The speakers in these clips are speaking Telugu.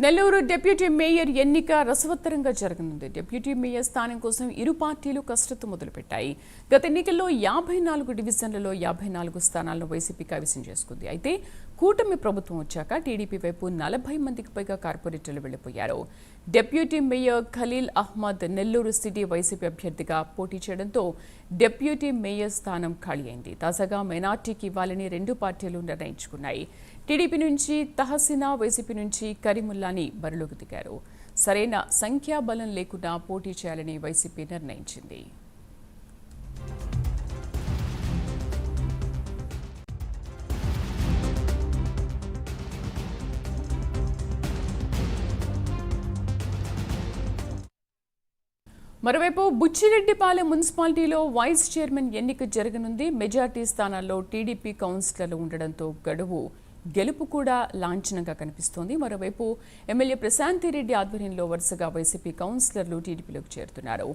నెల్లూరు డిప్యూటీ మేయర్ ఎన్నిక రసవత్తరంగా జరగనుంది. డిప్యూటీ మేయర్ స్థానం కోసం ఇరు పార్టీలు కసరత్తు మొదలుపెట్టాయి. గత ఎన్నికల్లో 54 డివిజన్లలో 54 స్థానాలను వైసీపీ కైవసం చేసుకుంది. అయితే కూటమి ప్రభుత్వం వచ్చాక టీడీపీ వైపు 40 మందికి పైగా కార్పొరేటర్లు వెళ్లిపోయారు. Deputy mayor Khalil Ahmed Nellore city YCP అభ్యర్థిగా పోటీ చేయడంతో డిప్యూటీ మేయర్ స్థానం ఖాళీ అయింది. తాజాగా మైనార్టీకి ఇవ్వాలని రెండు పార్టీలు నిర్ణయించుకున్నాయి. టీడీపీ నుంచి తహసీనా, వైసీపీ నుంచి కరీముల్లాని బరిలోకి దిగారు. సరైన సంఖ్యాబలం లేకుండా పోటీ చేయాలని వైసీపీ నిర్ణయించింది. మరోవైపు బుచ్చిరెడ్డిపాలెం మున్సిపాలిటీలో వైస్ చైర్మన్ ఎన్నిక జరగనుంది. మెజార్టీ స్థానాల్లో టీడీపీ కౌన్సిలర్లు ఉండడంతో గెలుపు కూడా లాంఛనంగా కనిపిస్తోంది. మరోవైపు ఎమ్మెల్యే ప్రశాంతిరెడ్డి ఆధ్వర్యంలో వరుసగా వైసీపీ కౌన్సిలర్లు టీడీపీలోకి చేరుతున్నారు.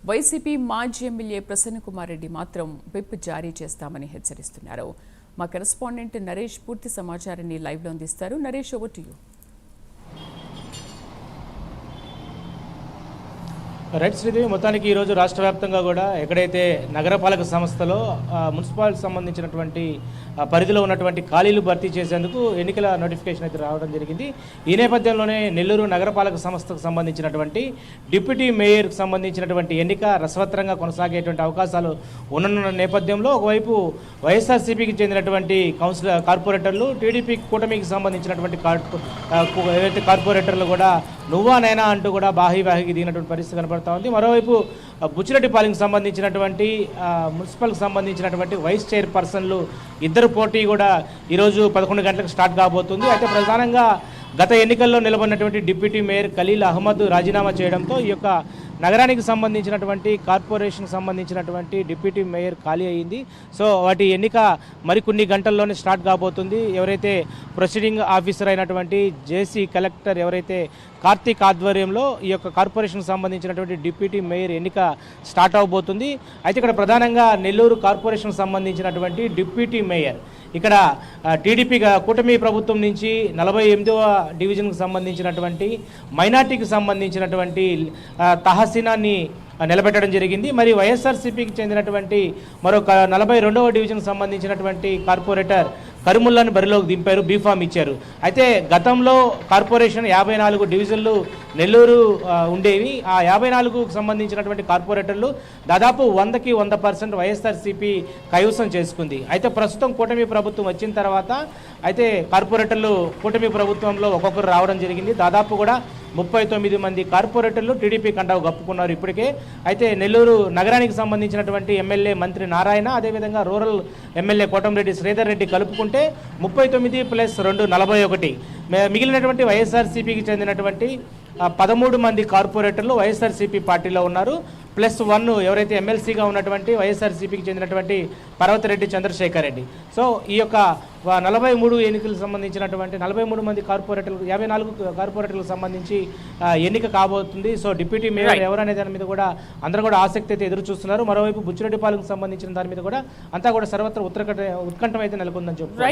వైసీపీ మాజీ ఎమ్మెల్యే ప్రసన్నకుమార్ రెడ్డి మాత్రం విప్ జారీ చేస్తామని హెచ్చరిస్తున్నారు. మా కరెస్పాండెంట్ నరేష్ పూర్తి సమాచారాన్ని లైవ్లో అందిస్తారు. Naresh, over to you. Right Sridevi, మొత్తానికి ఈరోజు రాష్ట్ర వ్యాప్తంగా కూడా ఎక్కడైతే నగరపాలక సంస్థలో మున్సిపాలిటీ సంబంధించినటువంటి పరిధిలో ఉన్నటువంటి ఖాళీలు భర్తీ చేసేందుకు ఎన్నికల నోటిఫికేషన్ అయితే రావడం జరిగింది. ఈ నేపథ్యంలోనే నెల్లూరు నగరపాలక సంస్థకు సంబంధించినటువంటి డిప్యూటీ మేయర్కి సంబంధించినటువంటి ఎన్నిక రసవత్తరంగా కొనసాగేటువంటి అవకాశాలు ఉన్న నేపథ్యంలో ఒకవైపు వైఎస్ఆర్సీపీకి చెందినటువంటి కార్పొరేటర్లు, టీడీపీ కూటమికి సంబంధించినటువంటి ఏవైతే కార్పొరేటర్లు కూడా నువ్వా నైనా అంటూ కూడా బాహీకి దిగినటువంటి పరిస్థితి కనబడతా ఉంది. మరోవైపు బుచ్చిరెడ్డిపాలెంకి సంబంధించినటువంటి మున్సిపల్కి సంబంధించినటువంటి వైస్ చైర్పర్సన్లు ఇద్దరు పోటీ కూడా ఈరోజు 11 గంటలకు స్టార్ట్ కాబోతుంది. అయితే ప్రధానంగా గత ఎన్నికల్లో నిలబడినటువంటి డిప్యూటీ మేయర్ ఖలీల్ అహ్మద్ రాజీనామా చేయడంతో ఈ యొక్క నగరానికి సంబంధించినటువంటి కార్పొరేషన్కి సంబంధించినటువంటి డిప్యూటీ మేయర్ ఖాళీ అయ్యింది. సో వాటి ఎన్నిక మరికొన్ని గంటల్లోనే స్టార్ట్ కాబోతుంది. ఎవరైతే ప్రొసీడింగ్ ఆఫీసర్ అయినటువంటి జేసీ కలెక్టర్ ఎవరైతే కార్తీక్ ఆధ్వర్యంలో ఈ యొక్క కార్పొరేషన్కి సంబంధించినటువంటి డిప్యూటీ మేయర్ ఎన్నిక స్టార్ట్ అవబోతుంది. అయితే ఇక్కడ ప్రధానంగా నెల్లూరు కార్పొరేషన్కి సంబంధించినటువంటి డిప్యూటీ మేయర్ ఇక్కడ టీడీపీ కూటమి ప్రభుత్వం నుంచి 48వ డివిజన్కి సంబంధించినటువంటి మైనార్టీకి సంబంధించినటువంటి తహసీనాన్ని నిలబెట్టడం జరిగింది. మరి వైఎస్ఆర్సీపీకి చెందినటువంటి మరొక 42వ డివిజన్కి సంబంధించినటువంటి కార్పొరేటర్ కరీముల్లాని బరిలోకి దింపారు, బీఫామ్ ఇచ్చారు. అయితే గతంలో కార్పొరేషన్ 54 డివిజన్లు నెల్లూరు ఉండేవి. ఆ 54కు సంబంధించినటువంటి కార్పొరేటర్లు దాదాపు 100కి 100% వైఎస్ఆర్సీపీ కైవసం చేసుకుంది. అయితే ప్రస్తుతం కూటమి ప్రభుత్వం వచ్చిన తర్వాత అయితే కార్పొరేటర్లు కూటమి ప్రభుత్వంలో ఒక్కొక్కరు రావడం జరిగింది. దాదాపు కూడా 39 మంది కార్పొరేటర్లు టీడీపీ కండావు కప్పుకున్నారు ఇప్పటికే. అయితే నెల్లూరు నగరానికి సంబంధించినటువంటి ఎమ్మెల్యే మంత్రి నారాయణ, అదేవిధంగా రూరల్ ఎమ్మెల్యే కోటంరెడ్డి శ్రీధర్ రెడ్డి కలుపుకుంటే 39 + 2 41. మిగిలినటువంటి వైఎస్ఆర్సీపీకి చెందినటువంటి 13 మంది కార్పొరేటర్లు వైఎస్ఆర్సీపీ పార్టీలో ఉన్నారు. +1 ఎవరైతే ఎమ్మెల్సీగా ఉన్నటువంటి వైఎస్ఆర్సీపీకి చెందినటువంటి పర్వతరెడ్డి చంద్రశేఖర్ రెడ్డి. సో ఈ యొక్క 43 ఎన్నికలకు సంబంధించినటువంటి 43 మంది కార్పొరేటర్లు 54 కార్పొరేటర్లకు సంబంధించి ఎన్నిక కాబోతుంది. సో డిప్యూటీ మేయర్ ఎవరనే దాని మీద కూడా అందరూ కూడా ఆసక్తి అయితే ఎదురు చూస్తున్నారు. మరోవైపు బుచ్చిరెడ్డిపాలెంకు సంబంధించిన దాని మీద కూడా అంతా కూడా సర్వత్రా ఉత్కంఠం అయితే నెలకొందని చెప్తున్నారు.